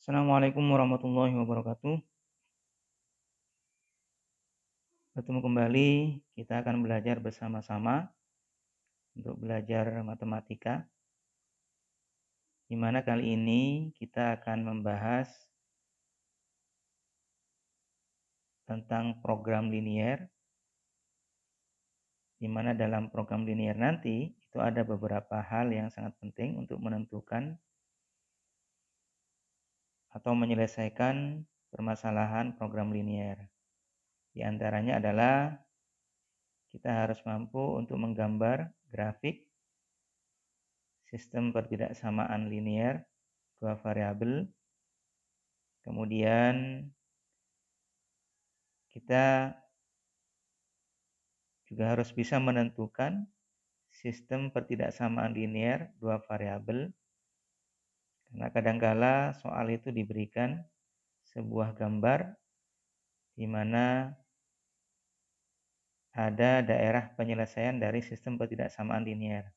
Assalamualaikum warahmatullahi wabarakatuh. Bertemu kembali, kita akan belajar bersama-sama untuk belajar matematika. Di mana kali ini kita akan membahas tentang program linier. Di mana dalam program linier nanti itu ada beberapa hal yang sangat penting untuk menentukan atau menyelesaikan permasalahan program linier. Di antaranya adalah kita harus mampu untuk menggambar grafik sistem pertidaksamaan linier dua variabel. Kemudian kita juga harus bisa menentukan sistem pertidaksamaan linier dua variabel. Karena kadangkala soal itu diberikan sebuah gambar di mana ada daerah penyelesaian dari sistem pertidaksamaan linier.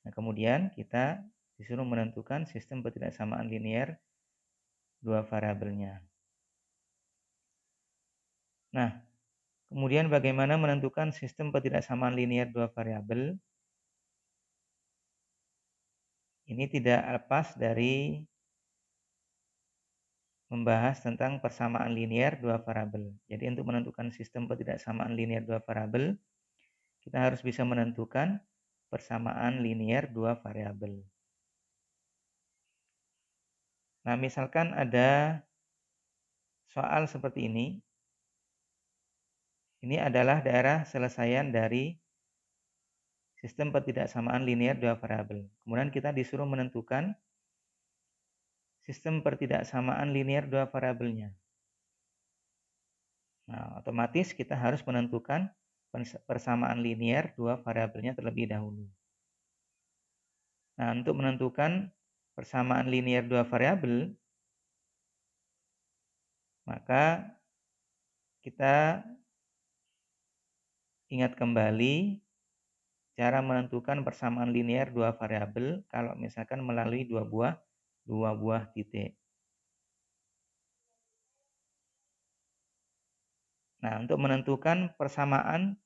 Nah, kemudian kita disuruh menentukan sistem pertidaksamaan linier dua variabelnya. Nah, kemudian bagaimana menentukan sistem pertidaksamaan linier dua variabel? Ini tidak lepas dari membahas tentang persamaan linier dua variabel. Jadi untuk menentukan sistem pertidaksamaan linier dua variabel, kita harus bisa menentukan persamaan linier dua variabel. Nah, misalkan ada soal seperti ini. Ini adalah daerah selesaian dari sistem pertidaksamaan linier dua variabel. Kemudian kita disuruh menentukan sistem pertidaksamaan linier dua variabelnya. Nah, otomatis kita harus menentukan persamaan linier dua variabelnya terlebih dahulu. Nah, untuk menentukan persamaan linier dua variabel, maka kita ingat kembali cara menentukan persamaan linier dua variabel kalau misalkan melalui dua buah titik. Nah, untuk menentukan persamaan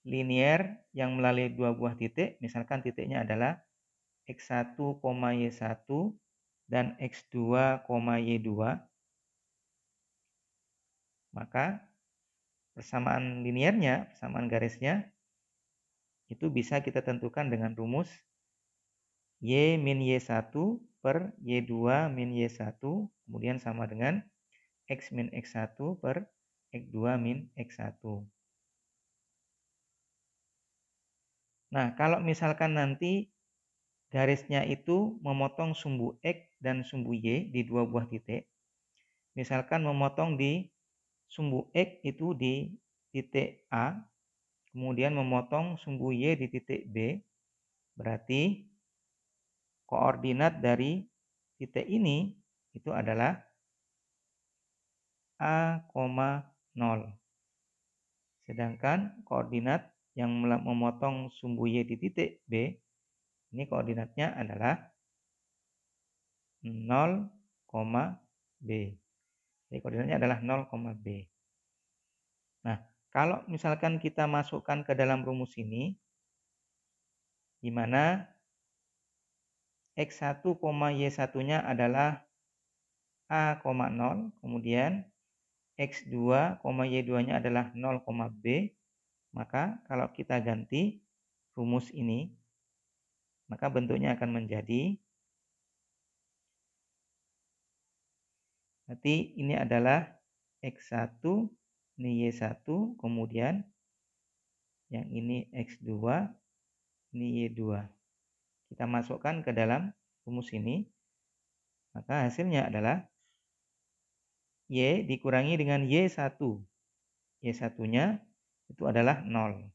linier yang melalui dua buah titik, misalkan titiknya adalah x1, y1 dan x2, y2, maka persamaan liniernya, persamaan garisnya, itu bisa kita tentukan dengan rumus y min y1 per y2 min y1, kemudian sama dengan x min x1 per x2 min x1. Nah, kalau misalkan nanti garisnya itu memotong sumbu x dan sumbu y di dua buah titik, misalkan memotong di sumbu x itu di titik A, kemudian memotong sumbu y di titik B, berarti koordinat dari titik ini itu adalah A, 0. Sedangkan koordinat yang memotong sumbu y di titik B, ini koordinatnya adalah 0, B. Jadi koordinatnya adalah 0, B. Nah, kalau misalkan kita masukkan ke dalam rumus ini, di mana x1, y1-nya adalah A, 0, kemudian x2, y2-nya adalah 0, B, maka kalau kita ganti rumus ini, maka bentuknya akan menjadi, berarti ini adalah x1, ini y1, kemudian yang ini x2, ini y2. Kita masukkan ke dalam rumus ini, maka hasilnya adalah y dikurangi dengan y1. Y1-nya itu adalah 0.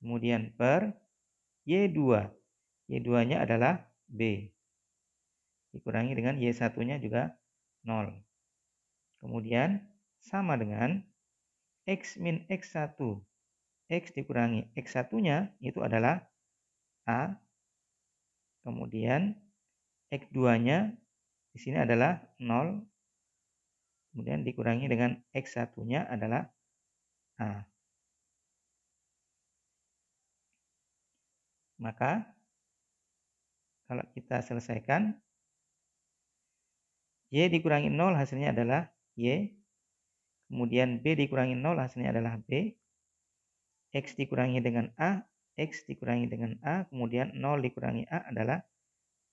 Kemudian per y2. Y2-nya adalah b. Dikurangi dengan y1-nya juga 0. Kemudian sama dengan x min x1. X dikurangi x1-nya itu adalah a. Kemudian x2-nya di sini adalah 0, kemudian dikurangi dengan X1-nya adalah A. Maka kalau kita selesaikan, Y dikurangi 0 hasilnya adalah Y, kemudian B dikurangi 0 hasilnya adalah B, X dikurangi dengan A, X dikurangi dengan A, kemudian 0 dikurangi A adalah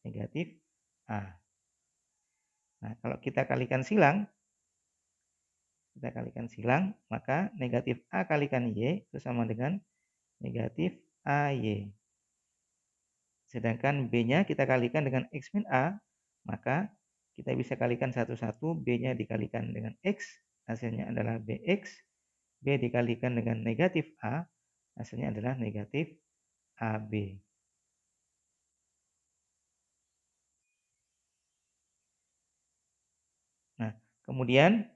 negatif A. Nah, kalau kita kalikan silang, maka negatif A kalikan Y itu sama dengan negatif AY. Sedangkan B-nya kita kalikan dengan X min A, maka kita bisa kalikan satu-satu, B-nya dikalikan dengan X, hasilnya adalah BX, B dikalikan dengan negatif A, hasilnya adalah negatif AB. Nah, kemudian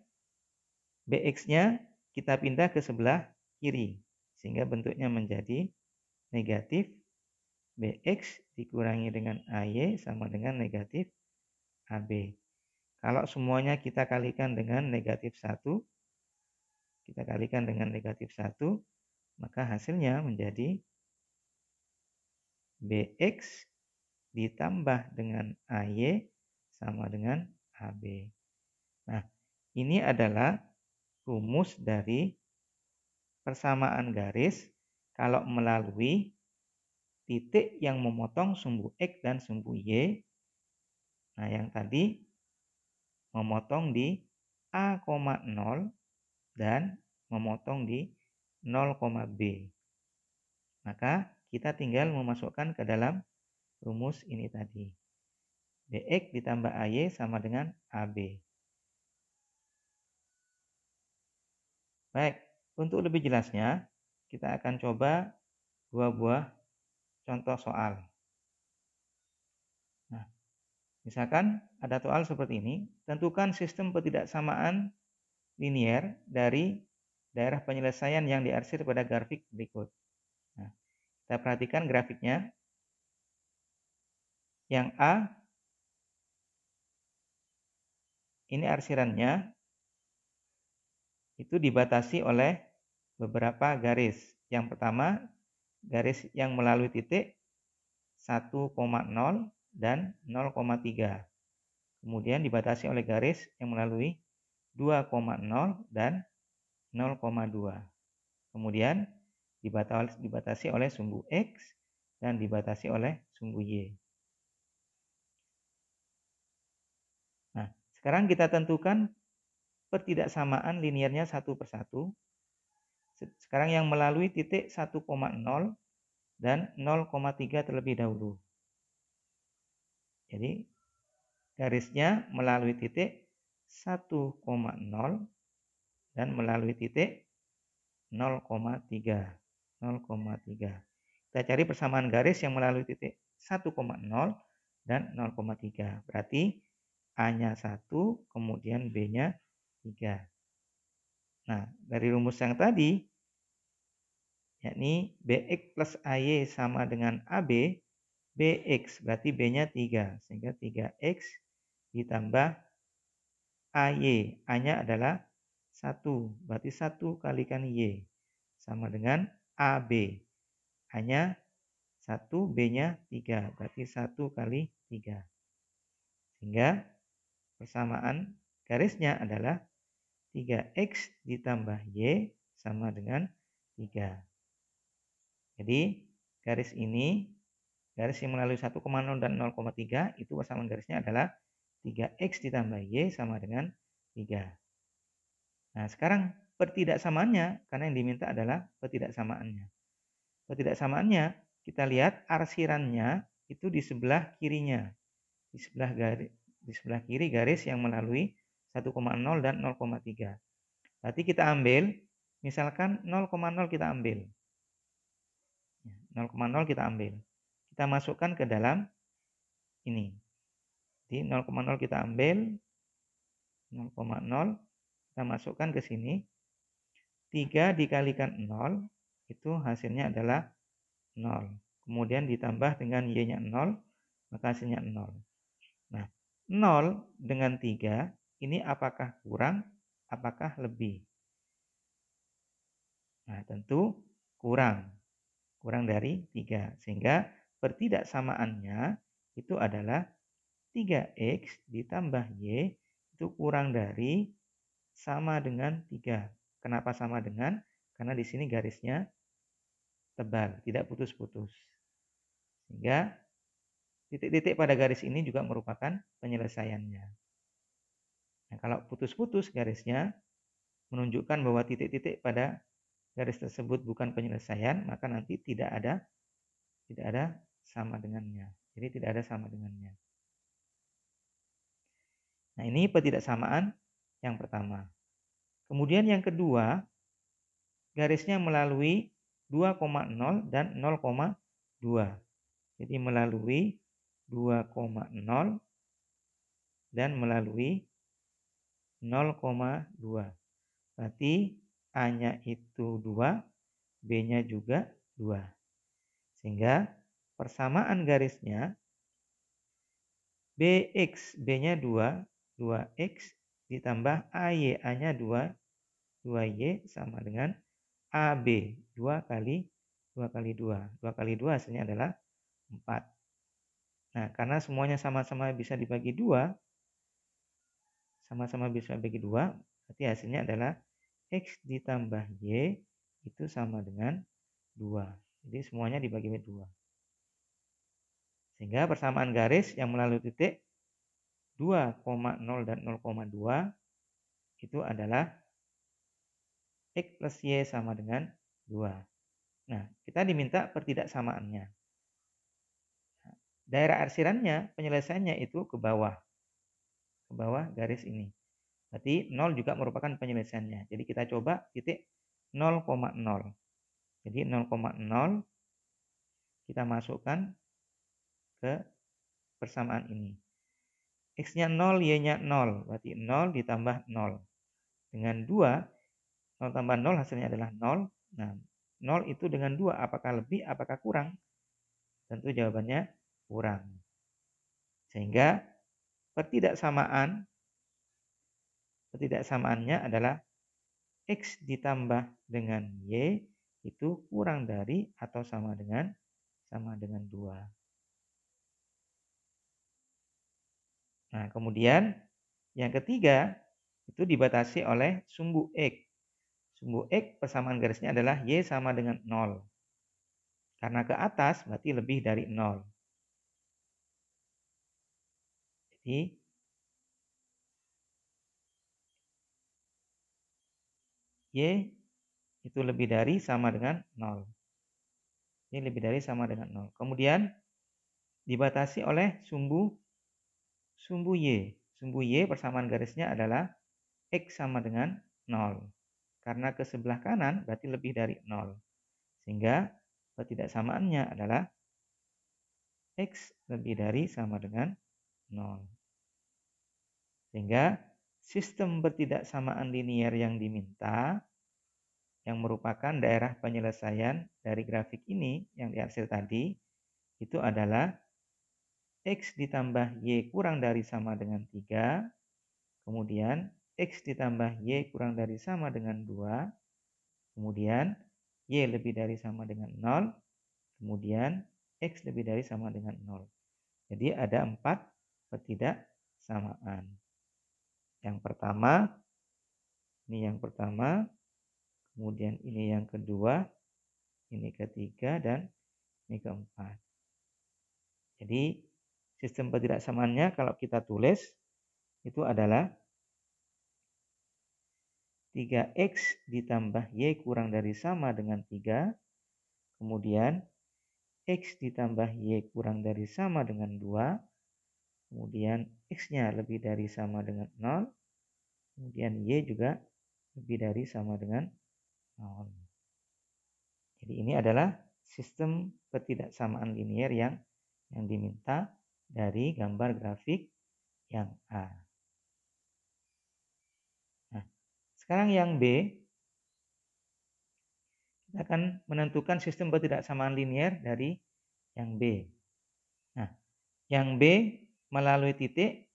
BX-nya kita pindah ke sebelah kiri, sehingga bentuknya menjadi negatif BX dikurangi dengan AY sama dengan negatif AB. Kalau semuanya kita kalikan dengan negatif 1, maka hasilnya menjadi BX ditambah dengan AY sama dengan AB. Nah, ini adalah rumus dari persamaan garis kalau melalui titik yang memotong sumbu X dan sumbu Y. Nah, yang tadi memotong di A,0 dan memotong di 0,B. Maka kita tinggal memasukkan ke dalam rumus ini tadi. BX ditambah AY sama dengan AB. Baik, untuk lebih jelasnya, kita akan coba dua buah contoh soal. Nah, misalkan ada soal seperti ini, tentukan sistem ketidaksamaan linier dari daerah penyelesaian yang diarsir pada grafik berikut. Nah, kita perhatikan grafiknya. Yang A, ini arsirannya, itu dibatasi oleh beberapa garis. Yang pertama, garis yang melalui titik 1,0 dan 0,3. Kemudian dibatasi oleh garis yang melalui 2,0 dan 0,2. Kemudian dibatasi oleh sumbu X dan dibatasi oleh sumbu Y. Nah, sekarang kita tentukan pertidaksamaan liniernya satu persatu. Sekarang yang melalui titik 1,0 dan 0,3 terlebih dahulu. Jadi garisnya melalui titik 1,0 dan melalui titik 0,3. Kita cari persamaan garis yang melalui titik 1,0 dan 0,3. Berarti A-nya 1, kemudian B-nya 3. Nah, dari rumus yang tadi, yakni BX plus AY sama dengan AB, BX berarti B-nya 3, sehingga 3X ditambah AY, A-nya adalah 1, berarti 1 kalikan Y, sama dengan AB, A-nya 1, B-nya 3, berarti 1 kali 3. Sehingga persamaan garisnya adalah 3X ditambah Y sama dengan 3. Jadi garis ini, garis yang melalui 1,0 dan 0,3 itu persamaan garisnya adalah 3X ditambah Y sama dengan 3. Nah, sekarang pertidaksamaannya, karena yang diminta adalah pertidaksamaannya. Pertidaksamaannya, kita lihat arsirannya itu di sebelah kirinya. Di sebelah kiri garis yang melalui 1,0 dan 0,3. Berarti kita ambil, misalkan 0,0 kita ambil. 0,0 kita ambil. Kita masukkan ke dalam ini. Jadi 0,0 kita ambil. 0,0 kita masukkan ke sini. 3 dikalikan 0 itu hasilnya adalah 0. Kemudian ditambah dengan Y-nya 0, maka hasilnya 0. Nah, 0 dengan 3 ini apakah kurang, apakah lebih? Nah, tentu kurang dari 3. Sehingga pertidaksamaannya itu adalah 3x ditambah y itu kurang dari sama dengan 3. Kenapa sama dengan? Karena di sini garisnya tebal, tidak putus-putus. Sehingga titik-titik pada garis ini juga merupakan penyelesaiannya. Nah, kalau putus-putus garisnya menunjukkan bahwa titik-titik pada garis tersebut bukan penyelesaian, maka nanti tidak ada sama dengannya. Jadi tidak ada sama dengannya. Nah, ini ketidaksamaan yang pertama. Kemudian yang kedua, garisnya melalui 2,0 dan 0,2. Jadi melalui 2,0 dan melalui 0,2. Berarti A-nya itu 2, B-nya juga 2. Sehingga persamaan garisnya BX, B-nya 2, 2X ditambah AY, A-nya 2, 2Y sama dengan AB, 2 kali 2 kali 2. 2 kali 2 hasilnya adalah 4. Nah, karena semuanya sama-sama bisa dibagi 2, sama-sama bisa bagi 2, berarti hasilnya adalah X ditambah Y itu sama dengan 2. Jadi semuanya dibagi 2. Sehingga persamaan garis yang melalui titik 2,0 dan 0,2 itu adalah X plus Y sama dengan 2. Nah, kita diminta pertidaksamaannya. Daerah arsirannya, penyelesaiannya itu ke bawah garis ini. Berarti 0 juga merupakan penyelesaiannya. Jadi kita coba titik 0,0. Jadi 0,0 kita masukkan ke persamaan ini. X-nya 0, Y-nya 0. Berarti 0 ditambah 0. Dengan 2, 0 tambah 0 hasilnya adalah 0. Nah, 0 itu dengan 2 apakah lebih, apakah kurang? Tentu jawabannya kurang. Sehingga pertidaksamaannya adalah X ditambah dengan Y itu kurang dari atau sama dengan 2. Nah, kemudian yang ketiga itu dibatasi oleh sumbu X. Sumbu X persamaan garisnya adalah Y sama dengan 0. Karena ke atas berarti lebih dari 0. Jadi Y itu lebih dari sama dengan 0. Ini lebih dari sama dengan 0. Kemudian dibatasi oleh sumbu Y. Sumbu Y persamaan garisnya adalah X sama dengan 0. Karena ke sebelah kanan berarti lebih dari 0. Sehingga ketidaksamaannya adalah X lebih dari sama dengan 0. Sehingga sistem pertidaksamaan linier yang diminta, yang merupakan daerah penyelesaian dari grafik ini yang diarsir tadi, itu adalah X ditambah Y kurang dari sama dengan 3, kemudian X ditambah Y kurang dari sama dengan 2, kemudian Y lebih dari sama dengan 0, kemudian X lebih dari sama dengan 0. Jadi ada 4 pertidaksamaan. Yang pertama, kemudian ini yang kedua, ini ketiga, dan ini keempat. Jadi sistem pertidaksamaannya kalau kita tulis itu adalah 3X ditambah Y kurang dari sama dengan 3, kemudian X ditambah Y kurang dari sama dengan 2, kemudian X-nya lebih dari sama dengan 0, kemudian Y juga lebih dari sama dengan 0. Jadi ini adalah sistem pertidaksamaan linier yang diminta dari gambar grafik yang A. Nah, sekarang yang B, kita akan menentukan sistem pertidaksamaan linier dari yang B. Nah, yang B melalui titik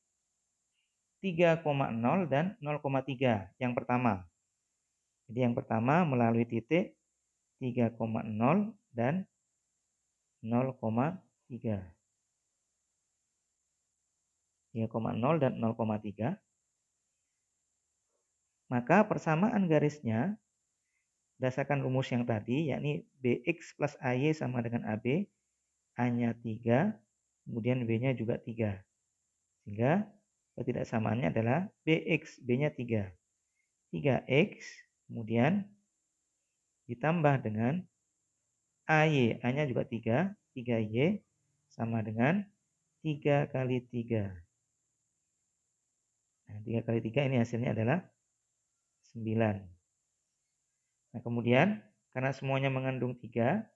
3,0 dan 0,3 yang pertama. Jadi yang pertama melalui titik 3,0 dan 0,3. 3,0 dan 0,3. Maka persamaan garisnya berdasarkan rumus yang tadi, yakni BX plus AY sama dengan AB, A-nya 3, kemudian B-nya juga 3. Sehingga ketidaksamaannya adalah BX, B-nya 3. 3X, kemudian ditambah dengan AY, A-nya juga 3, 3Y sama dengan 3 kali 3. Nah, 3 kali 3 ini hasilnya adalah 9. Nah, kemudian karena semuanya mengandung 3,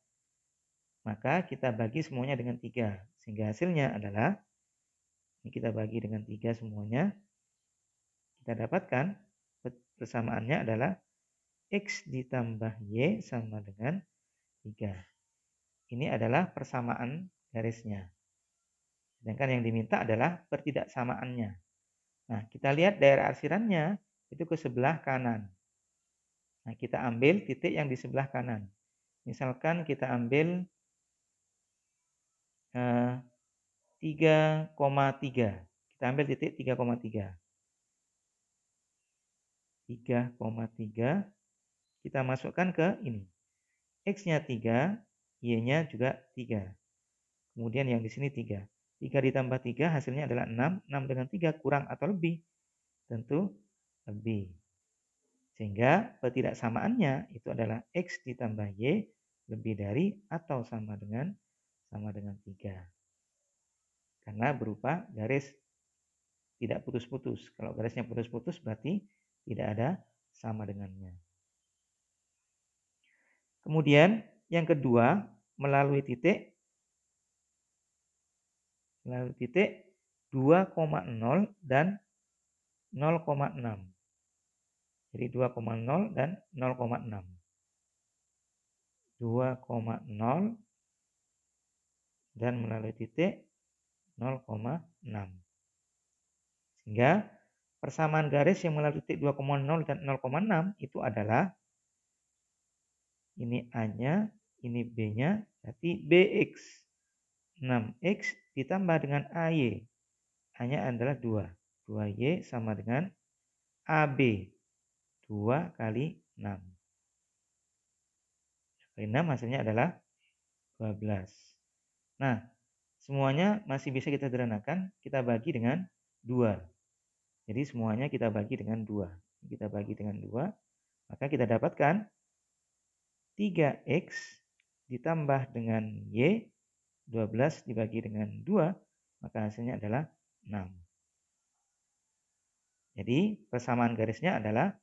maka kita bagi semuanya dengan 3. Sehingga hasilnya adalah, ini kita bagi dengan 3 semuanya, kita dapatkan persamaannya adalah X ditambah Y sama dengan 3. Ini adalah persamaan garisnya. Sedangkan yang diminta adalah pertidaksamaannya. Nah, kita lihat daerah arsirannya itu ke sebelah kanan. Nah, kita ambil titik yang di sebelah kanan. Misalkan kita ambil 3,3. Kita ambil titik 3,3. 3,3 kita masukkan ke ini. X-nya 3, Y-nya juga 3. Kemudian yang di sini 3. 3 ditambah 3 hasilnya adalah 6. 6 dengan 3 kurang atau lebih? Tentu lebih. Sehingga ketidaksamaannya itu adalah X ditambah Y lebih dari atau sama dengan 3. Karena berupa garis tidak putus-putus. Kalau garisnya putus-putus berarti tidak ada sama dengannya. Kemudian yang kedua melalui titik 2,0 dan 0,6. Jadi 2,0 dan 0,6. 2,0 dan melalui titik 0,6. Sehingga persamaan garis yang melalui titik 2,0 dan 0,6 itu adalah ini A-nya, ini B-nya, berarti BX. 6X ditambah dengan AY. A-nya adalah 2. 2Y sama dengan AB. 2 kali 6. Kali 6 hasilnya adalah 12. Nah, semuanya masih bisa kita sederhanakan. Kita bagi dengan 2. Jadi semuanya kita bagi dengan 2. Kita bagi dengan 2. Maka kita dapatkan 3X ditambah dengan Y. 12 dibagi dengan 2. Maka hasilnya adalah 6. Jadi persamaan garisnya adalah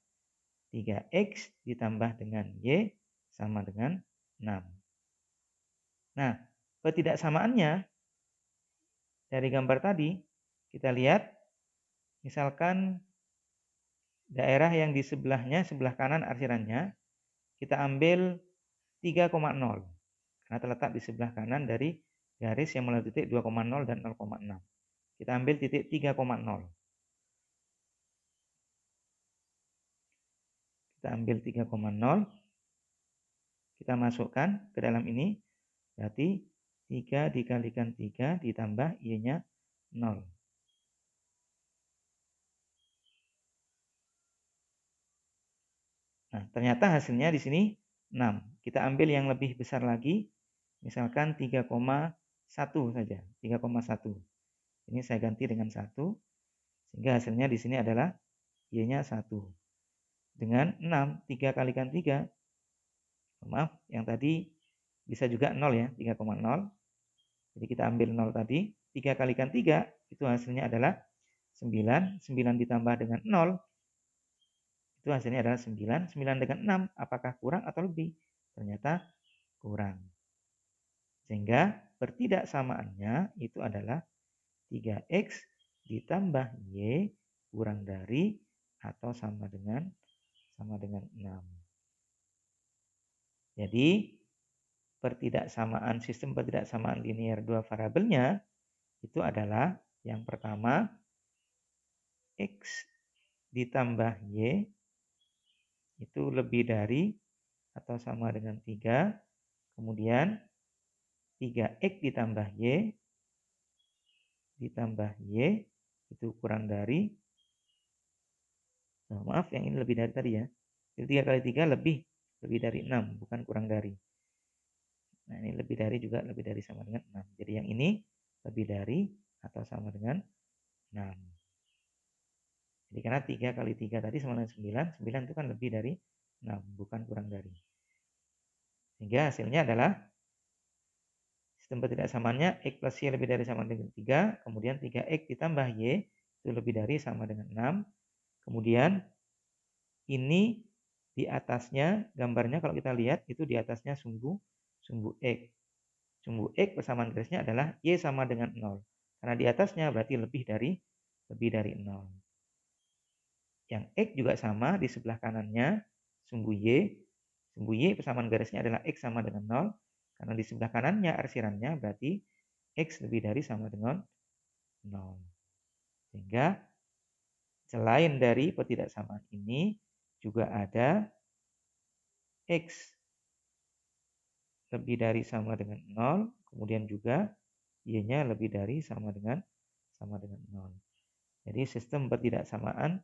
3X ditambah dengan Y sama dengan 6. Nah, ketidaksamaannya dari gambar tadi, kita lihat misalkan daerah yang di sebelahnya, sebelah kanan arsirannya, kita ambil 3,0. Karena terletak di sebelah kanan dari garis yang melalui titik 2,0 dan 0,6. Kita ambil titik 3,0. Kita ambil 3,0. Kita masukkan ke dalam ini. Berarti 3 dikalikan 3 ditambah Y-nya 0. Nah, ternyata hasilnya di sini 6. Kita ambil yang lebih besar lagi. Misalkan 3,1 saja. 3,1. Ini saya ganti dengan 1. Sehingga hasilnya di sini adalah Y-nya 1. Dengan 6, 3 kalikan 3. Maaf, yang tadi bisa juga 0 ya, 3,0. Jadi kita ambil 0 tadi, 3 kalikan 3, itu hasilnya adalah 9. 9 ditambah dengan 0, itu hasilnya adalah 9. 9 dengan 6, apakah kurang atau lebih? Ternyata kurang. Sehingga pertidaksamaannya itu adalah 3X ditambah Y kurang dari atau sama dengan 6. Jadi sistem pertidaksamaan linear dua variabelnya itu adalah yang pertama X ditambah Y itu lebih dari atau sama dengan 3. Kemudian 3X ditambah Y itu kurang dari, maaf yang ini lebih dari tadi ya. Jadi 3 kali 3 lebih dari 6, bukan kurang dari. Nah ini lebih dari juga lebih dari sama dengan 6. Jadi yang ini lebih dari atau sama dengan 6. Jadi karena 3 kali 3 tadi sama dengan 9, 9 itu kan lebih dari 6, bukan kurang dari. Sehingga hasilnya adalah sistem ketidaksamaannya X plus Y lebih dari sama dengan 3, kemudian 3X ditambah Y itu lebih dari sama dengan 6. Kemudian ini di atasnya, gambarnya kalau kita lihat itu di atasnya sumbu X. Sumbu X persamaan garisnya adalah Y sama dengan 0. Karena di atasnya berarti lebih dari 0. Yang X juga sama di sebelah kanannya sumbu Y. Sumbu Y persamaan garisnya adalah X sama dengan 0. Karena di sebelah kanannya arsirannya berarti X lebih dari sama dengan 0. Sehingga selain dari ketidaksamaan ini juga ada X lebih dari sama dengan 0. Kemudian juga Y-nya lebih dari sama dengan 0. Jadi sistem ketidaksamaan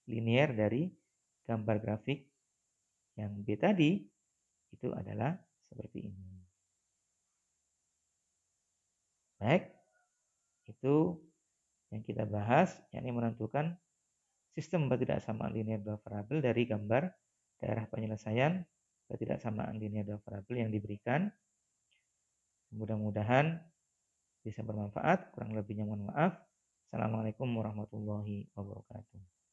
linear dari gambar grafik yang B tadi itu adalah seperti ini. Baik, itu yang kita bahas, yakni menentukan sistem ketidaksamaan linear dua variabel dari gambar daerah penyelesaian ketidaksamaan linear dua variabel yang diberikan. Mudah-mudahan bisa bermanfaat, kurang lebihnya mohon maaf. Assalamualaikum warahmatullahi wabarakatuh.